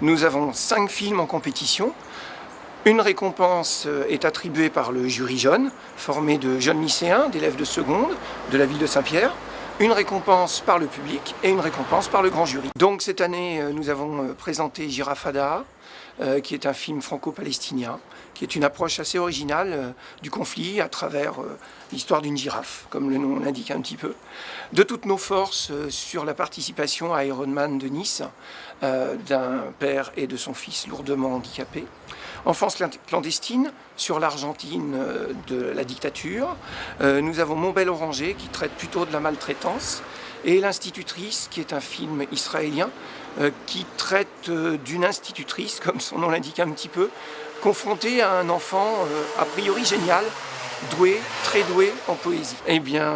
Nous avons 5 films en compétition. Une récompense est attribuée par le jury jeune, formé de jeunes lycéens, d'élèves de seconde, de la ville de Saint-Pierre. Une récompense par le public et une récompense par le grand jury. Donc cette année, nous avons présenté Girafada, qui est un film franco-palestinien, qui est une approche assez originale du conflit à travers l'histoire d'une girafe, comme le nom l'indique un petit peu. De toutes nos forces sur la participation à Ironman de Nice, d'un père et de son fils lourdement handicapés. Enfance clandestine sur l'Argentine de la dictature. Nous avons Mon bel Oranger qui traite plutôt de la maltraitance. Et L'Institutrice qui est un film israélien qui traite d'une institutrice, comme son nom l'indique un petit peu, confrontée à un enfant a priori génial, doué, très doué en poésie. Eh bien,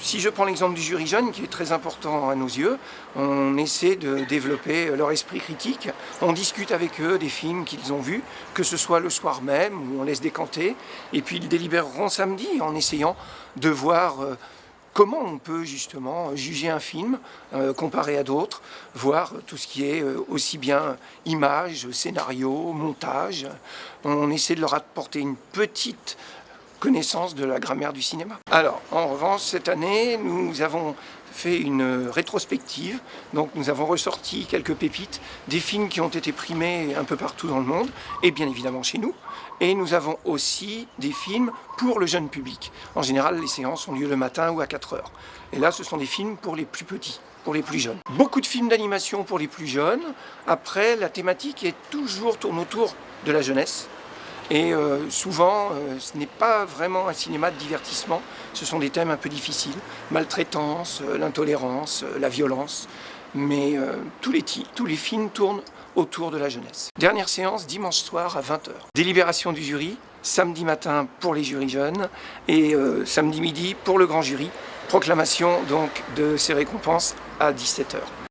si je prends l'exemple du jury jeune, qui est très important à nos yeux, on essaie de développer leur esprit critique, on discute avec eux des films qu'ils ont vus, que ce soit le soir même, où on laisse décanter, et puis ils délibéreront samedi en essayant de voir comment on peut justement juger un film comparé à d'autres, voir tout ce qui est aussi bien image, scénario, montage. On essaie de leur apporter une petite connaissance de la grammaire du cinéma. Alors, en revanche, cette année, nous avons fait une rétrospective, donc nous avons ressorti quelques pépites, des films qui ont été primés un peu partout dans le monde, et bien évidemment chez nous, et nous avons aussi des films pour le jeune public. En général, les séances ont lieu le matin ou à 4 heures. Et là, ce sont des films pour les plus petits, pour les plus jeunes. Beaucoup de films d'animation pour les plus jeunes. Après, la thématique tourne autour de la jeunesse. Et souvent, ce n'est pas vraiment un cinéma de divertissement, ce sont des thèmes un peu difficiles, maltraitance, l'intolérance, la violence, mais tous les films tournent autour de la jeunesse. Dernière séance, dimanche soir à 20 h. Délibération du jury, samedi matin pour les jurys jeunes et samedi midi pour le grand jury. Proclamation donc de ces récompenses à 17 h.